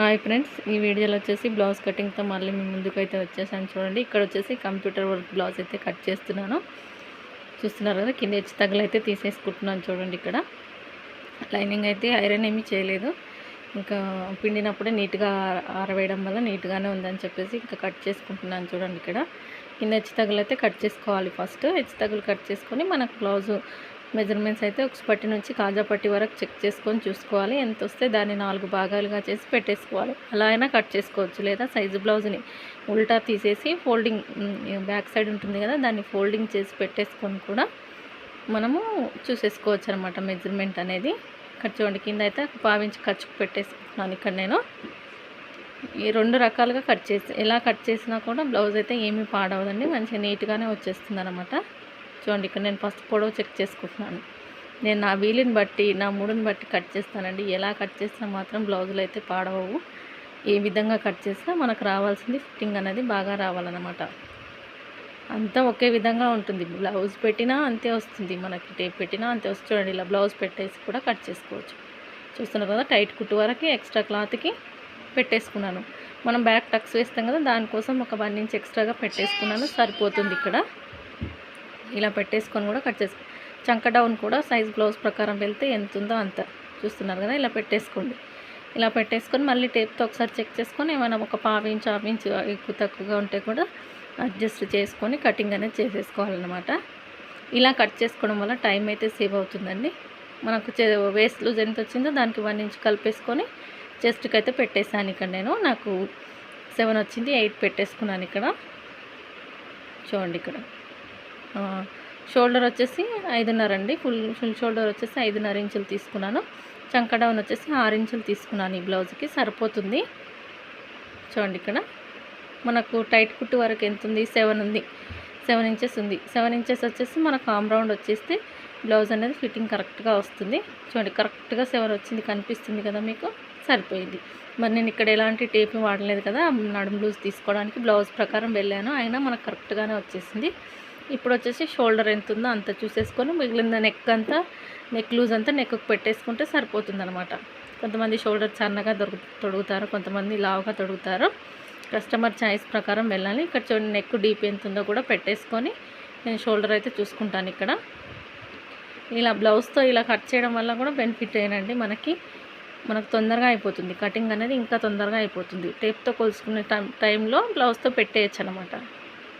Hi friends, ఈ వీడియోలో వచ్చేసి బ్లౌజ్ కటింగ్తో మళ్ళీ మీ ముందుకైతే వచ్చేసాను. చూడండి, ఇక్కడ వచ్చేసి కంప్యూటర్ వర్క్ బ్లౌజ్ అయితే కట్ చేస్తున్నాను. చూస్తున్నారు కదా, కింద హెచ్చు తగ్గులు అయితే తీసేసుకుంటున్నాను. చూడండి, ఇక్కడ లైనింగ్ అయితే ఐరన్ ఏమీ చేయలేదు, ఇంకా పిండినప్పుడే నీట్గా ఆరవేయడం వల్ల నీట్గానే ఉందని చెప్పేసి ఇంకా కట్ చేసుకుంటున్నాను. చూడండి, ఇక్కడ కింద హెచ్చు తగ్గులు అయితే కట్ చేసుకోవాలి. ఫస్ట్ హెచ్చు తగ్గులు కట్ చేసుకొని మనకు బ్లౌజు మెజర్మెంట్స్ అయితే ఒక పట్టి నుంచి కాజా పట్టి వరకు చెక్ చేసుకొని చూసుకోవాలి. ఎంత వస్తే దాన్ని 4 భాగాలుగా చేసి పెట్టేసుకోవాలి. అలా అయినా కట్ చేసుకోవచ్చు, లేదా సైజు బ్లౌజ్ని ఉల్టా తీసేసి ఫోల్డింగ్ బ్యాక్ సైడ్ ఉంటుంది కదా, దాన్ని ఫోల్డింగ్ చేసి పెట్టేసుకొని కూడా మనము చూసేసుకోవచ్చు అనమాట మెజర్మెంట్ అనేది. ఇక్కడ చూడండి, కింద అయితే 1/4 ఇంచ్ ఖర్చుకు పెట్టేసుకుంటున్నాను. ఇక్కడ నేను ఈ 2 రకాలుగా కట్ చేసి ఎలా కట్ చేసినా కూడా బ్లౌజ్ అయితే ఏమీ పాడవదండి, మంచిగా నీట్గానే వచ్చేస్తుంది అనమాట. చూడండి, ఇక్కడ నేను ఫస్ట్ పొడవు చెక్ చేసుకుంటున్నాను. నేను నా వీలుని బట్టి, నా మూడుని బట్టి కట్ చేస్తానండి. ఎలా కట్ చేసినా మాత్రం బ్లౌజులు అయితే పాడవవు. ఏ విధంగా కట్ చేసినా మనకు రావాల్సింది ఫిట్టింగ్ అనేది బాగా రావాలన్నమాట. అంతా ఒకే విధంగా ఉంటుంది. బ్లౌజ్ పెట్టినా అంతే వస్తుంది, మనకి టేప్ పెట్టినా అంతే వస్తుంది. చూడండి, ఇలా బ్లౌజ్ పెట్టేసి కూడా కట్ చేసుకోవచ్చు. చూస్తున్నారు కదా, టైట్ కుట్టు వరకు ఎక్స్ట్రా క్లాత్కి పెట్టేసుకున్నాను. మనం బ్యాక్ టక్స్ వేస్తాం కదా, దానికోసం ఒక 1 ఇంచ్ ఎక్స్ట్రాగా పెట్టేసుకున్నాను, సరిపోతుంది. ఇక్కడ ఇలా పెట్టేసుకొని కూడా కట్ చేసుకో. చంక డౌన్ కూడా సైజ్ బ్లౌజ్ ప్రకారం వెళ్తే ఎంత ఉందో అంత. చూస్తున్నారు కదా, ఇలా పెట్టేసుకోండి. ఇలా పెట్టేసుకొని మళ్ళీ టేప్తో ఒకసారి చెక్ చేసుకొని ఏమైనా ఒక 1/4 ఇంచ్ 1/2 ఇంచ్ ఎక్కువ తక్కువగా ఉంటే కూడా అడ్జస్ట్ చేసుకొని కటింగ్ అనేది చేసేసుకోవాలన్నమాట. ఇలా కట్ చేసుకోవడం వల్ల టైం అయితే సేవ్ అవుతుందండి. మనకు వేస్ట్ లూజ్ ఎంత వచ్చిందో దానికి 1 ఇంచ్ కలిపేసుకొని చెస్ట్కి అయితే పెట్టేసాను. ఇక్కడ నేను నాకు 7 వచ్చింది, 8 పెట్టేసుకున్నాను. ఇక్కడ చూడండి, ఇక్కడ షోల్డర్ వచ్చేసి 5.5 అండి. ఫుల్ షోల్డర్ వచ్చేసి 5.5 ఇంచులు తీసుకున్నాను. చంక డౌన్ వచ్చేసి 6 ఇంచులు తీసుకున్నాను. ఈ బ్లౌజ్కి సరిపోతుంది. చూడండి, ఇక్కడ మనకు టైట్ కుట్టు వరకు ఎంత ఉంది, 7 ఉంది, 7 ఇంచెస్ ఉంది. 7 ఇంచెస్ వచ్చేసి మనకు ఆమ్ రౌండ్ వచ్చేస్తే బ్లౌజ్ అనేది ఫిట్టింగ్ కరెక్ట్గా వస్తుంది. చూడండి, కరెక్ట్గా 7 వచ్చింది, కనిపిస్తుంది కదా మీకు, సరిపోయింది. మరి నేను ఇక్కడ ఎలాంటి టేప్ వాడలేదు కదా, నడుము లూజ్ తీసుకోవడానికి బ్లౌజ్ ప్రకారం వెళ్ళాను, అయినా మనకు కరెక్ట్గానే వచ్చేసింది. ఇప్పుడు వచ్చేసి షోల్డర్ ఎంత ఉందో అంత చూసేసుకొని మిగిలిన నెక్ లూజ్ అంతా నెక్కు పెట్టేసుకుంటే సరిపోతుంది అనమాట. కొంతమంది షోల్డర్ సన్నగా తొడుగుతారు, కొంతమంది లావుగా తొడుగుతారు. కస్టమర్ చాయిస్ ప్రకారం వెళ్ళాలి. ఇక్కడ చూడండి, నెక్ డీప్ ఎంత ఉందో కూడా పెట్టేసుకొని నేను షోల్డర్ అయితే చూసుకుంటాను. ఇక్కడ ఇలా బ్లౌజ్తో ఇలా కట్ చేయడం వల్ల కూడా బెనిఫిట్ ఏనండి, మనకు తొందరగా అయిపోతుంది కటింగ్ అనేది, ఇంకా తొందరగా అయిపోతుంది. టేప్తో కొలుసుకునే టైంలో బ్లౌజ్తో పెట్టేయచ్చు అనమాట.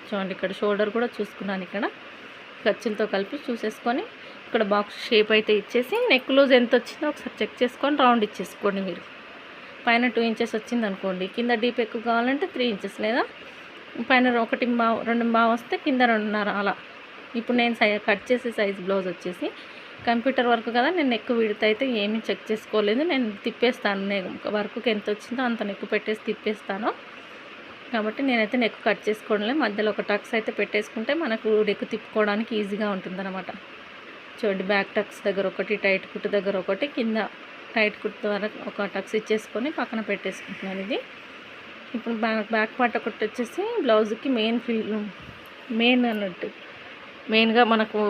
చూడండి, ఇక్కడ షోల్డర్ కూడా చూసుకున్నాను. ఇక్కడ ఖర్చులతో కలిపి చూసేసుకొని ఇక్కడ బాక్స్ షేప్ అయితే ఇచ్చేసి నెక్ లూజ్ ఎంత వచ్చిందో ఒకసారి చెక్ చేసుకొని రౌండ్ ఇచ్చేసుకోండి. మీరు పైన 2 ఇంచెస్ వచ్చింది అనుకోండి, కింద డీప్ ఎక్కువ కావాలంటే 3 ఇంచెస్, లేదా పైన 1.5-2.5 వస్తే కింద 2.5 అలా. ఇప్పుడు నేను కట్ చేసే సైజ్ బ్లౌజ్ వచ్చేసి కంప్యూటర్ వర్క్ కదా, నేను నెక్ విడత అయితే ఏమీ చెక్ చేసుకోలేదు. నేను తిప్పేస్తాను, నేను వర్క్కి ఎంత వచ్చిందో అంత నెక్ పెట్టేసి తిప్పేస్తాను. కాబట్టి నేనైతే నెక్ కట్ చేసుకోవడంలో మధ్యలో ఒక టక్స్ అయితే పెట్టేసుకుంటే మనకు నెక్ తిప్పుకోవడానికి ఈజీగా ఉంటుందన్నమాట. చూడండి, బ్యాక్ టక్స్ దగ్గర ఒకటి, టైట్ కుట్టు దగ్గర ఒకటి, కింద టైట్ కుట్టు ద్వారా ఒక టక్స్ ఇచ్చేసుకొని పక్కన పెట్టేసుకుంటున్నాను. ఇది ఇప్పుడు బ్యాక్ పార్ట్ ఒకటి వచ్చేసి బ్లౌజ్కి మెయిన్ అన్నట్టు, మెయిన్గా మనకు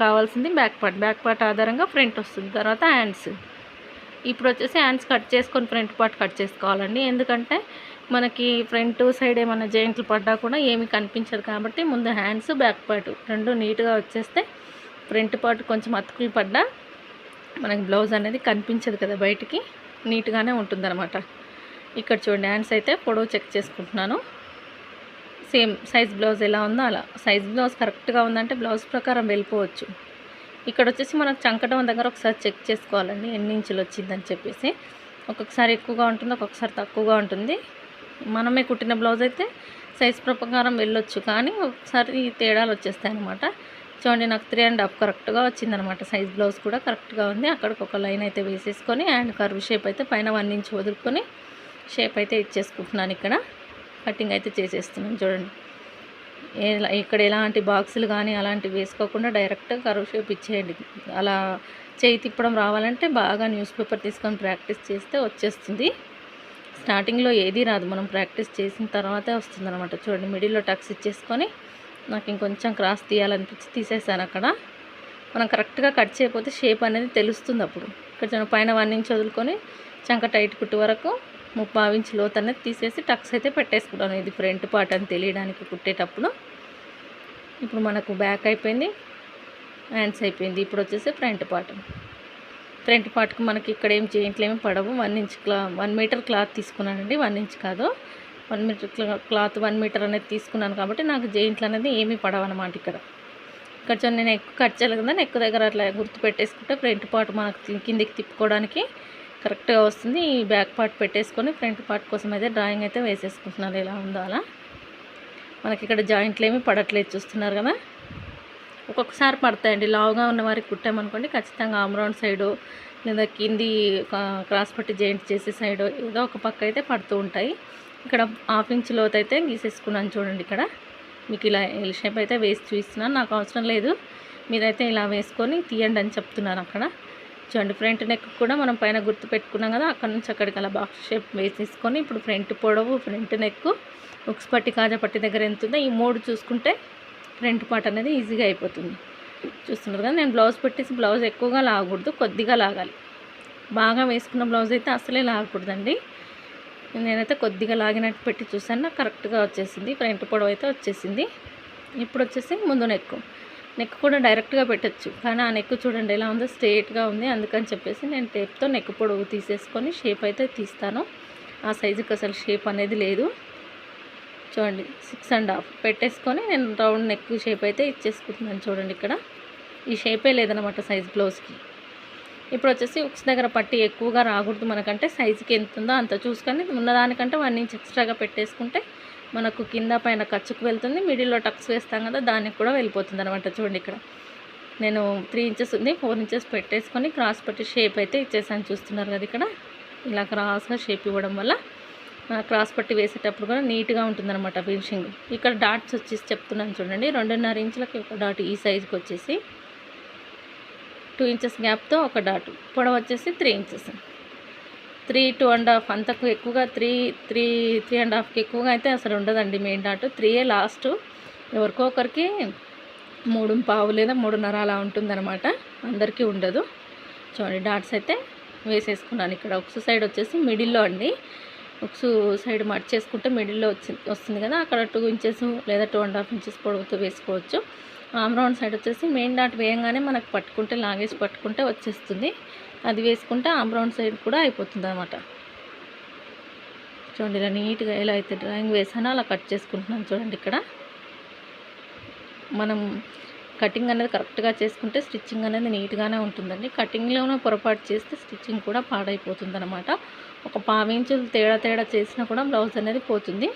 కావాల్సింది బ్యాక్ పార్ట్ ఆధారంగా ఫ్రంట్ వస్తుంది. తర్వాత హ్యాండ్స్. ఇప్పుడు వచ్చేసి హ్యాండ్స్ కట్ చేసుకొని ఫ్రంట్ పార్ట్ కట్ చేసుకోవాలండి. ఎందుకంటే మనకి ఫ్రంట్ సైడ్ ఏమైనా జాయింట్లు పడ్డా కూడా ఏమీ కనిపించదు. కాబట్టి ముందు హ్యాండ్స్ బ్యాక్ పార్ట్ 2 నీట్గా వచ్చేస్తే ఫ్రంట్ పార్ట్ కొంచెం అతుకులు పడ్డా మనకి బ్లౌజ్ అనేది కనిపించదు కదా బయటికి, నీట్గానే ఉంటుందన్నమాట. ఇక్కడ చూడండి, హ్యాండ్స్ అయితే పొడవు చెక్ చేసుకుంటున్నాను. సేమ్ సైజ్ బ్లౌజ్ ఎలా ఉందో అలా, సైజ్ బ్లౌజ్ కరెక్ట్గా ఉందంటే బ్లౌజ్ ప్రకారం వెళ్ళిపోవచ్చు. ఇక్కడ వచ్చేసి మనకు చంకటం దగ్గర ఒకసారి చెక్ చేసుకోవాలండి, ఎన్ని ఇంచులు వచ్చిందని చెప్పేసి. ఒక్కొక్కసారి ఎక్కువగా ఉంటుంది, ఒక్కొక్కసారి తక్కువగా ఉంటుంది. మనమే కుట్టిన బ్లౌజ్ అయితే సైజ్ ప్రకారం వెళ్ళొచ్చు, కానీ ఒకసారి తేడాలు వచ్చేస్తాయి అనమాట. చూడండి, నాకు 3.5 కరెక్ట్గా వచ్చిందనమాట. సైజ్ బ్లౌజ్ కూడా కరెక్ట్గా ఉంది. అక్కడికి ఒక లైన్ అయితే వేసేసుకొని అండ్ కర్వ్ షేప్ అయితే పైన 1 ఇంచ్ వదులుకొని షేప్ అయితే ఇచ్చేసుకుంటున్నాను. ఇక్కడ కటింగ్ అయితే చేసేస్తున్నాను. చూడండి, ఇక్కడ ఎలాంటి బాక్సులు కానీ అలాంటివి వేసుకోకుండా డైరెక్ట్గా కర్వ్ షేప్ ఇచ్చేయండి. అలా చేయి తిప్పడం రావాలంటే బాగా న్యూస్ పేపర్ తీసుకొని ప్రాక్టీస్ చేస్తే వచ్చేస్తుంది. స్టార్టింగ్లో ఏది రాదు, మనం ప్రాక్టీస్ చేసిన తర్వాతే వస్తుందన్నమాట. చూడండి, మిడిల్లో టక్స్ ఇచ్చేసుకొని నాకు ఇంకొంచెం క్రాస్ తీయాలనిపించి తీసేసాను. అక్కడ మనం కరెక్ట్గా కట్ చేయకపోతే షేప్ అనేది తెలుస్తుంది. అప్పుడు ఇక్కడ పైన 1 ఇంచ్ వదులుకొని చంక టైట్ కుట్టు వరకు ముప్పావు ఇంచు లోతు అనేది తీసేసి టక్స్ అయితే పెట్టేసుకుంటాను. ఇది ఫ్రంట్ పార్ట్ అని తెలియడానికి కుట్టేటప్పుడు. ఇప్పుడు మనకు బ్యాక్ అయిపోయింది, హ్యాండ్స్ అయిపోయింది. ఇప్పుడు వచ్చేసి ఫ్రంట్ పార్ట్కి మనకి ఇక్కడ ఏం జాయింట్లు ఏమి పడవు. 1 మీటర్ క్లాత్ తీసుకున్నానండి. 1 ఇంచ్ కాదు, 1 మీటర్ క్లాత్ 1 మీటర్ అనేది తీసుకున్నాను కాబట్టి నాకు జాయింట్లు అనేది ఏమీ పడవు అనమాట. ఇక్కడ నేను ఎక్కువ కట్ చేయాలి కదా, నెక్ దగ్గర అట్లా గుర్తు పెట్టేసుకుంటే ఫ్రంట్ పార్ట్ మనకు కిందికి తిప్పుకోవడానికి కరెక్ట్గా వస్తుంది. ఈ బ్యాక్ పార్ట్ పెట్టేసుకొని ఫ్రంట్ పార్ట్ కోసం అయితే డ్రాయింగ్ అయితే వేసేసుకుంటున్నారు. ఎలా ఉందో అలా మనకి ఇక్కడ జాయింట్లు ఏమీ పడట్లేదు, చూస్తున్నారు కదా. ఒక్కొక్కసారి పడతాయండి. లావుగా ఉన్న వారికి కుట్టామనుకోండి ఖచ్చితంగా ఆమ్ రౌండ్ సైడు లేదా కింది క్రాస్ పట్టి జాయింట్ చేసే సైడు ఏదో ఒక పక్క అయితే పడుతూ ఉంటాయి. ఇక్కడ 1/2 ఇంచ్ లోతు అయితే గీసేసుకున్నాను చూడండి. ఇక్కడ మీకు ఇలా ఎల్ షేప్ అయితే వేసి చూపిస్తున్నాను. నాకు అవసరం లేదు, మీరైతే ఇలా వేసుకొని తీయండి అని చెప్తున్నాను. అక్కడ చూడండి ఫ్రంట్ నెక్ కూడా మనం పైన గుర్తు పెట్టుకున్నాం కదా, అక్కడ నుంచి అక్కడికి అలా బాక్స్ షేప్ వేసేసుకొని ఇప్పుడు ఫ్రంట్ పొడవు, ఫ్రంట్ నెక్, ఉక్స్ పట్టి, కాజా పట్టి దగ్గర ఎంత ఉందో ఈ 3 చూసుకుంటే ఫ్రంట్ పార్ట్ అనేది ఈజీగా అయిపోతుంది. చూస్తున్నారు కదా, నేను బ్లౌజ్ పెట్టేసి బ్లౌజ్ ఎక్కువగా లాగకూడదు, కొద్దిగా లాగాలి. బాగా వేసుకున్న బ్లౌజ్ అయితే అసలే లాగకూడదండి. నేనైతే కొద్దిగా లాగినట్టు పెట్టి చూసాను, నాకు కరెక్ట్గా వచ్చేసింది. ఫ్రంట్ పొడవు అయితే వచ్చేసింది. ఇప్పుడు వచ్చేసి ముందు నెక్ కూడా డైరెక్ట్గా పెట్టచ్చు, కానీ ఆ నెక్ చూడండి ఎలా ఉందో, స్ట్రేట్గా ఉంది. అందుకని చెప్పేసి నేను టేప్తో నెక్ పొడవు తీసేసుకొని షేప్ అయితే తీస్తాను. ఆ సైజుకి అసలు షేప్ అనేది లేదు. చూడండి 6.5 పెట్టేసుకొని నేను రౌండ్ నెక్ షేప్ అయితే ఇచ్చేసుకుంటున్నాను. చూడండి ఇక్కడ ఈ షేపే లేదనమాట సైజ్ బ్లౌజ్కి. ఇప్పుడు వచ్చేసి ఉక్స్ దగ్గర పట్టి ఎక్కువగా రాకూడదు, మనకంటే సైజుకి ఎంత ఉందో అంత చూసుకొని ఉన్నదానికంటే 1 ఇంచ్ ఎక్స్ట్రాగా పెట్టేసుకుంటే మనకు కింద పైన ఖర్చుకు వెళ్తుంది. మిడిల్లో టక్స్ వేస్తాం కదా, దానికి కూడా వెళ్ళిపోతుంది అనమాట. చూడండి ఇక్కడ నేను 3 ఇంచెస్ ఉంది, 4 ఇంచెస్ పెట్టేసుకొని క్రాస్ పట్టి షేప్ అయితే ఇచ్చేసాను. చూస్తున్నారు కదా, ఇక్కడ ఇలా క్రాస్గా షేప్ ఇవ్వడం వల్ల క్రాస్ పట్టి వేసేటప్పుడు కూడా నీట్గా ఉంటుందన్నమాట ఫినిషింగ్. ఇక్కడ డాట్స్ వచ్చేసి చెప్తున్నాను చూడండి, 2.5 ఇంచులకి ఒక డాట్ ఈ సైజుకి వచ్చేసి 2 ఇంచెస్ గ్యాప్తో ఒక డాట్, పొడవు వచ్చేసి 3 ఇంచెస్, 3, 2.5 అంతకు ఎక్కువగా 3.5కి ఎక్కువగా అయితే అసలు ఉండదండి. మెయిన్ డాట్ 3 లాస్ట్, ఎవరికో ఒకరికి 3.5 లేదా 3.5 అలా ఉంటుందన్నమాట, అందరికీ ఉండదు. చూడండి డాట్స్ అయితే వేసేసుకున్నాను. ఇక్కడ ఉక్స్ సైడ్ వచ్చేసి మిడిల్లో అండి, ఉక్స్ సైడ్ మట్ చేసుకుంటే మిడిల్లో వస్తుంది కదా, అక్కడ 2 ఇంచెస్ లేదా 2.5 ఇంచెస్ పొడవుతో వేసుకోవచ్చు. ఆమ్ రౌండ్ సైడ్ వచ్చేసి మెయిన్ డాట్ వేయంగానే మనకు పట్టుకుంటే లాగేసి పట్టుకుంటే వచ్చేస్తుంది, అది వేసుకుంటే ఆమ్ రౌండ్ సైడ్ కూడా అయిపోతుంది అనమాట. చూడండి ఇలా నీట్గా ఎలా అయితే డ్రాయింగ్ వేసానో అలా కట్ చేసుకుంటున్నాను. చూడండి ఇక్కడ మనం కటింగ్ అనేది కరెక్ట్గా చేసుకుంటే స్టిచ్చింగ్ అనేది నీట్గానే ఉంటుందండి. కటింగ్లోనే పొరపాటు చేస్తే స్టిచ్చింగ్ కూడా పాడైపోతుంది అనమాట. ఒక 1/2 ఇంచులు తేడా చేసినా కూడా బ్లౌజ్ అనేది పోతుంది.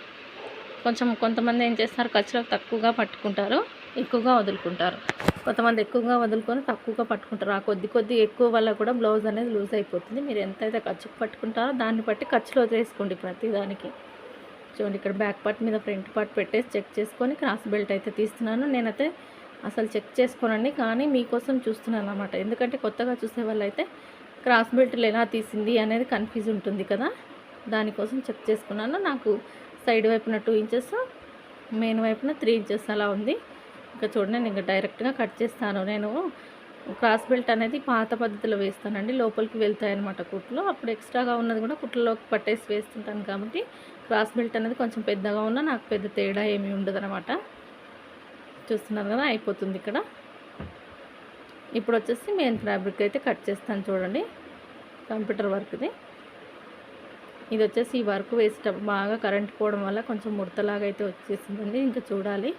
కొంతమంది ఏం చేస్తారు, ఖర్చులకు తక్కువగా పట్టుకుంటారు, ఎక్కువగా వదులుకుంటారు. కొంతమంది ఎక్కువగా వదులుకొని తక్కువగా పట్టుకుంటారు. ఆ కొద్ది ఎక్కువ వల్ల కూడా బ్లౌజ్ అనేది లూజ్ అయిపోతుంది. మీరు ఎంతైతే ఖర్చుకు పట్టుకుంటారో దాన్ని బట్టి ఖర్చులో వేసుకోండి ప్రతి దానికి. చూడండి ఇక్కడ బ్యాక్ పార్ట్ మీద ఫ్రంట్ పార్ట్ పెట్టేసి చెక్ చేసుకొని క్రాస్ బెల్ట్ అయితే తీస్తున్నాను. నేనైతే అసలు చెక్ చేసుకోనండి, కానీ మీకోసం చూస్తున్నాను అన్నమాట. ఎందుకంటే కొత్తగా చూసే వాళ్ళు అయితే క్రాస్ బెల్ట్లు ఎలా తీసింది అనేది కన్ఫ్యూజ్ ఉంటుంది కదా, దానికోసం చెక్ చేసుకున్నాను. నాకు సైడ్ వైపున 2 ఇంచెస్, మెయిన్ వైపున 3 ఇంచెస్ అలా ఉంది. ఇంకా చూడండి నేను ఇంకా డైరెక్ట్గా కట్ చేస్తాను. నేను క్రాస్ బెల్ట్ అనేది పాత పద్ధతిలో వేస్తానండి, లోపలికి వెళ్తాయన్నమాట కుట్లు. అప్పుడు ఎక్స్ట్రాగా ఉన్నది కూడా కుట్లలోకి పట్టేసి వేస్తుంటాను కాబట్టి క్రాస్ బెల్ట్ అనేది కొంచెం పెద్దగా ఉన్నా నాకు పెద్ద తేడా ఏమీ ఉండదు అనమాట. చూస్తున్నారు కదా, అయిపోతుంది ఇక్కడ. ఇప్పుడు వచ్చేసి మెయిన్ ఫ్యాబ్రిక్ అయితే కట్ చేస్తాను. చూడండి కంప్యూటర్ వర్క్ది ఇది వచ్చేసి ఈ వర్క్ వేసేటప్పుడు బాగా కరెంట్ పోవడం వల్ల కొంచెం ముడతలాగా అయితే వచ్చేసిందండి. ఇంకా చూడాలి,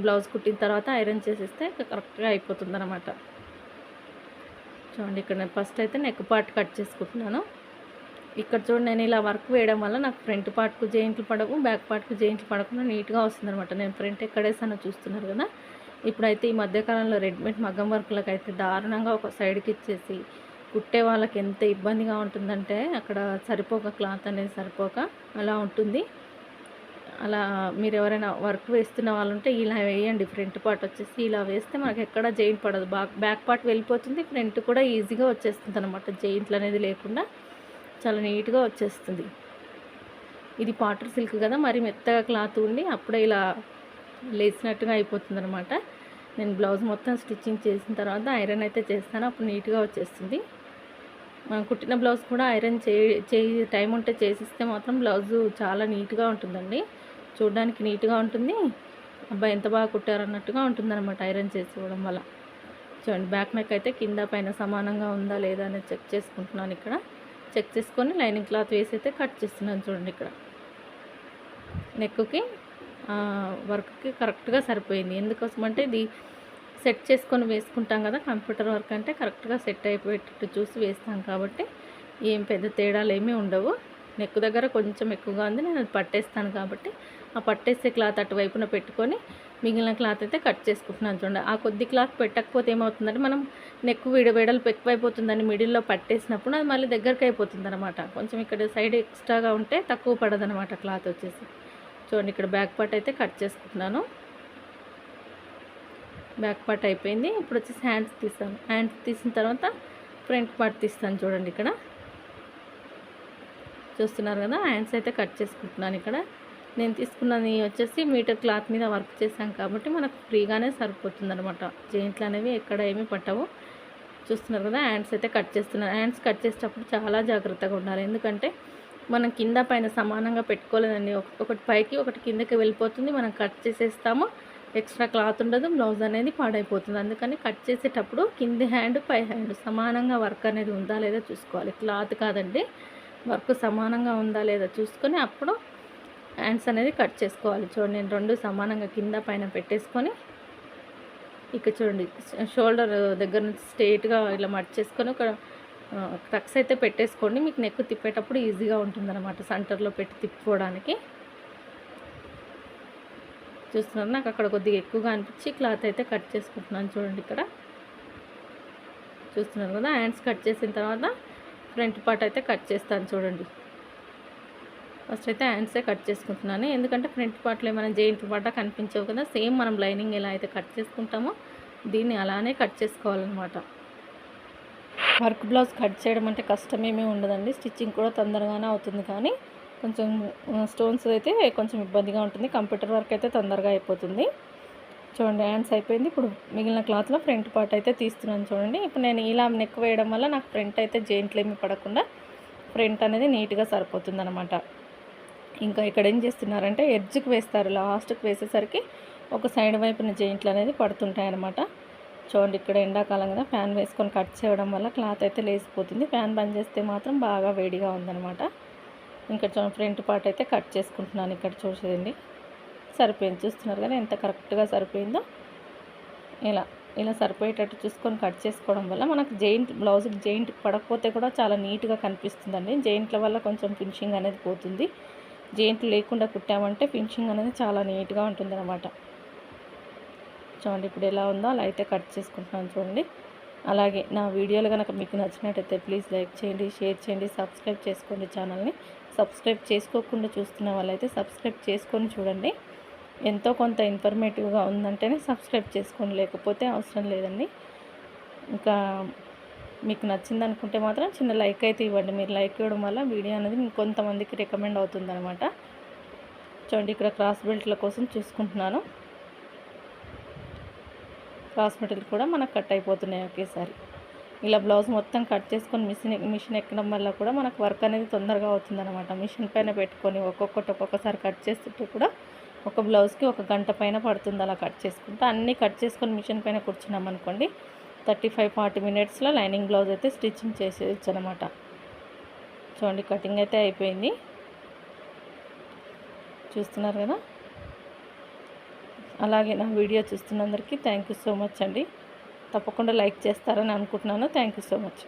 బ్లౌజ్ కుట్టిన తర్వాత ఐరన్ చేసేస్తే కరెక్ట్గా అయిపోతుంది అనమాట. చూడండి ఇక్కడ నేను ఫస్ట్ అయితే నెక్ పార్ట్ కట్ చేసుకుంటున్నాను. ఇక్కడ చూడండి నేను ఇలా వర్క్ వేయడం వల్ల నాకు ఫ్రంట్ పార్ట్కు జాయింట్లు పడవు, బ్యాక్ పార్ట్కు జాయింట్లు పడకుండా నీట్గా వస్తుంది అనమాట. నేను ఫ్రంట్ ఎక్కడేసానో చూస్తున్నారు కదా. ఇప్పుడైతే ఈ మధ్యకాలంలో రెడీమేడ్ మగ్గం వర్క్లకు అయితే దారుణంగా ఒక సైడ్కి ఇచ్చేసి కుట్టే వాళ్ళకి ఎంత ఇబ్బందిగా ఉంటుందంటే అక్కడ క్లాత్ అనేది సరిపోక అలా ఉంటుంది. అలా మీరు ఎవరైనా వర్క్ వేస్తున్న వాళ్ళు ఉంటే ఇలా వేయండి. ఫ్రంట్ పార్ట్ వచ్చేసి ఇలా వేస్తే మనకి ఎక్కడ జాయింట్ పడదు, బ్యాక్ పార్ట్ వెళ్ళిపోతుంది, ఫ్రంట్ కూడా ఈజీగా వచ్చేస్తుంది అనమాట. జాయింట్లు అనేది లేకుండా చాలా నీట్గా వచ్చేస్తుంది. ఇది పాటర్ సిల్క్ కదా, మరి మెత్తగా క్లాత్ ఉండి అప్పుడే ఇలా లేసినట్టుగా అయిపోతుంది అనమాట. నేను బ్లౌజ్ మొత్తం స్టిచ్చింగ్ చేసిన తర్వాత ఐరన్ అయితే చేస్తాను, అప్పుడు నీట్గా వచ్చేస్తుంది. మనం కుట్టిన బ్లౌజ్ కూడా ఐరన్ చేయి టైం ఉంటే చేసిస్తే మాత్రం బ్లౌజు చాలా నీట్గా ఉంటుందండి. చూడడానికి నీట్గా ఉంటుంది. అబ్బాయి ఎంత బాగా కుట్టారన్నట్టుగా ఉంటుందన్నమాట ఐరన్ చేసి ఇవ్వడం వల్ల. చూడండి బ్యాక్ నెక్ అయితే కింద పైన సమానంగా ఉందా లేదా అనేది చెక్ చేసుకుంటున్నాను. ఇక్కడ చెక్ చేసుకొని లైనింగ్ క్లాత్ వేసి అయితే కట్ చేస్తున్నాను. చూడండి ఇక్కడ నెక్కి వర్క్కి కరెక్ట్గా సరిపోయింది. ఎందుకోసం అంటే ఇది సెట్ చేసుకొని వేసుకుంటాం కదా, కంప్యూటర్ వర్క్ అంటే కరెక్ట్గా సెట్ అయిపోయేటట్టు చూసి వేస్తాం కాబట్టి ఏం పెద్ద తేడాలు ఏమీ ఉండవు. నెక్ దగ్గర కొంచెం ఎక్కువగా ఉంది, నేను అది పట్టేస్తాను కాబట్టి ఆ పట్టేసే క్లాత్ అటువైపున పెట్టుకొని మిగిలిన క్లాత్ అయితే కట్ చేసుకుంటున్నాను. చూడండి ఆ కొద్ది క్లాత్ పెట్టకపోతే ఏమవుతుందంటే మనం నెక్ వెడల్పు ఎక్కువైపోతుందని మిడిల్లో పట్టేసినప్పుడు అది మళ్ళీ దగ్గరికి అయిపోతుంది అనమాట. కొంచెం ఇక్కడ సైడ్ ఎక్స్ట్రాగా ఉంటే తక్కువ పడదనమాట క్లాత్ వచ్చేసి. చూడండి ఇక్కడ బ్యాక్ పార్ట్ అయితే కట్ చేసుకుంటున్నాను. బ్యాక్ పార్ట్ అయిపోయింది. ఇప్పుడు వచ్చేసి హ్యాండ్స్ తీస్తాను. హ్యాండ్స్ తీసిన తర్వాత ఫ్రంట్ పార్ట్ తీస్తాను. చూడండి ఇక్కడ చూస్తున్నారు కదా, హ్యాండ్స్ అయితే కట్ చేసుకుంటున్నాను. ఇక్కడ నేను తీసుకున్నది వచ్చేసి మీటర్ క్లాత్ మీద వర్క్ చేశాను కాబట్టి మనకు ఫ్రీగానే సరిపోతుంది అనమాట. జెయింట్లు అనేవి ఎక్కడ ఏమీ పట్టవు. చూస్తున్నారు కదా, హ్యాండ్స్ అయితే కట్ చేస్తున్నాను. హ్యాండ్స్ కట్ చేసేటప్పుడు చాలా జాగ్రత్తగా ఉండాలి. ఎందుకంటే మనం కింద పైన సమానంగా పెట్టుకోలేదండి. ఒకటి పైకి ఒకటి కిందకి వెళ్ళిపోతుంది. మనం కట్ చేసేస్తాము, ఎక్స్ట్రా క్లాత్ ఉండదు, బ్లౌజ్ అనేది పాడైపోతుంది. అందుకని కట్ చేసేటప్పుడు కింది హ్యాండ్ పై హ్యాండ్ సమానంగా వర్క్ అనేది ఉందా లేదా చూసుకోవాలి. క్లాత్ కాదండి, వర్క్ సమానంగా ఉందా లేదా చూసుకొని అప్పుడు హ్యాండ్స్ అనేది కట్ చేసుకోవాలి. చూడండి నేను రెండు సమానంగా కింద పైన పెట్టేసుకొని ఇక్కడ చూడండి షోల్డర్ దగ్గర నుంచి స్ట్రైట్గా ఇలా మట్ చేసుకొని ఒక టక్స్ అయితే పెట్టేసుకోండి. మీకు నెక్ తిప్పేటప్పుడు ఈజీగా ఉంటుందన్నమాట, సెంటర్లో పెట్టి తిప్పుకోవడానికి. చూస్తున్నారు, నాకు అక్కడ కొద్దిగా ఎక్కువగా అనిపించి క్లాత్ అయితే కట్ చేసుకుంటున్నాను. చూడండి ఇక్కడ చూస్తున్నారు కదా, హ్యాండ్స్ కట్ చేసిన తర్వాత ఫ్రంట్ పార్ట్ అయితే కట్ చేస్తాను. చూడండి ఫస్ట్ అయితే హ్యాండ్సే కట్ చేసుకుంటున్నాను. ఎందుకంటే ఫ్రంట్ పార్ట్లో ఏమైనా జెయింట్ పాట కనిపించవు కదా, సేమ్ మనం లైనింగ్ ఎలా అయితే కట్ చేసుకుంటామో దీన్ని అలానే కట్ చేసుకోవాలన్నమాట. వర్క్ బ్లౌజ్ కట్ చేయడం అంటే కష్టమేమీ ఉండదండి, స్టిచ్చింగ్ కూడా తొందరగానే అవుతుంది. కానీ కొంచెం స్టోన్స్ అయితే కొంచెం ఇబ్బందిగా ఉంటుంది. కంప్యూటర్ వర్క్ అయితే తొందరగా అయిపోతుంది. చూడండి హ్యాండ్స్ అయిపోయింది. ఇప్పుడు మిగిలిన క్లాత్లో ఫ్రంట్ పార్ట్ అయితే తీస్తున్నాను. చూడండి ఇప్పుడు నేను ఇలా నెక్ వేయడం వల్ల నాకు ఫ్రంట్ అయితే జెయింట్లు ఏమి పడకుండా ఫ్రంట్ అనేది నీట్గా సరిపోతుంది అనమాట. ఇంకా ఇక్కడ ఏం చేస్తున్నారంటే ఎడ్జ్కి వేస్తారు, లాస్ట్కి వేసేసరికి ఒక సైడ్ వైపున జెయింట్లు అనేది పడుతుంటాయి అన్నమాట. చూడండి ఇక్కడ ఎండాకాలం కదా, ఫ్యాన్ వేసుకొని కట్ చేయడం వల్ల క్లాత్ అయితే లేసిపోతుంది. ఫ్యాన్ బంద్ చేస్తే మాత్రం బాగా వేడిగా ఉందన్నమాట. ఇంకా ఫ్రంట్ పార్ట్ అయితే కట్ చేసుకుంటున్నాను. ఇక్కడ చూసేయండి సరిపోయింది. చూస్తున్నారు కదా ఎంత కరెక్ట్గా సరిపోయిందో. ఇలా సరిపోయేటట్టు చూసుకొని కట్ చేసుకోవడం వల్ల మనకు బ్లౌజ్కి జెయింట్ పడకపోతే కూడా చాలా నీట్గా కనిపిస్తుందండి. జెయింట్ల వల్ల కొంచెం ఫినిషింగ్ అనేది పోతుంది. జెయింట్ లేకుండా కుట్టామంటే ఫినిషింగ్ అనేది చాలా నీట్గా ఉంటుందన్నమాట. చూడండి ఇప్పుడు ఎలా ఉందో అలా అయితే కట్ చేసుకుంటున్నాను. చూడండి అలాగే నా వీడియోలు కనుక మీకు నచ్చినట్టయితే ప్లీజ్ లైక్ చేయండి, షేర్ చేయండి, సబ్స్క్రైబ్ చేసుకోండి. ఛానల్ని సబ్స్క్రైబ్ చేసుకోకుండా చూస్తున్న వాళ్ళైతే సబ్స్క్రైబ్ చేసుకొని చూడండి. ఎంతో కొంత ఇన్ఫర్మేటివ్గా ఉందంటేనే సబ్స్క్రైబ్ చేసుకోండి, లేకపోతే అవసరం లేదండి. ఇంకా మీకు నచ్చింది అనుకుంటే మాత్రం చిన్న లైక్ అయితే ఇవ్వండి. మీరు లైక్ ఇవ్వడం వల్ల వీడియో అనేది కొంతమందికి రికమెండ్ అవుతుంది అనమాట. చూడండి ఇక్కడ క్రాస్ బెల్ట్ల కోసం చూసుకుంటున్నాను. క్రాస్ బెల్ట్లు కూడా మనకు కట్ అయిపోతున్నాయి ఒకేసారి. ఇలా బ్లౌజ్ మొత్తం కట్ చేసుకొని మిషన్ ఎక్కడం వల్ల కూడా మనకు వర్క్ అనేది తొందరగా అవుతుందన్నమాట. మిషన్ పైన పెట్టుకొని ఒక్కొక్కసారి కట్ చేస్తుంటే కూడా ఒక బ్లౌజ్కి 1 గంట పైన పడుతుంది. అలా కట్ చేసుకుంటా అన్నీ కట్ చేసుకొని మిషన్ పైన కూర్చున్నాం అనుకోండి 35-40 మినిట్స్లో లైనింగ్ బ్లౌజ్ అయితే స్టిచ్చింగ్ చేసేయచ్చు అనమాట. చూడండి కటింగ్ అయితే అయిపోయింది. చూస్తున్నారు కదా. అలాగే నా వీడియో చూస్తున్నందరికీ థ్యాంక్ యూ సో మచ్ అండి. తప్పకుండా లైక్ చేస్తారని అనుకుంటున్నాను. Thank you so much.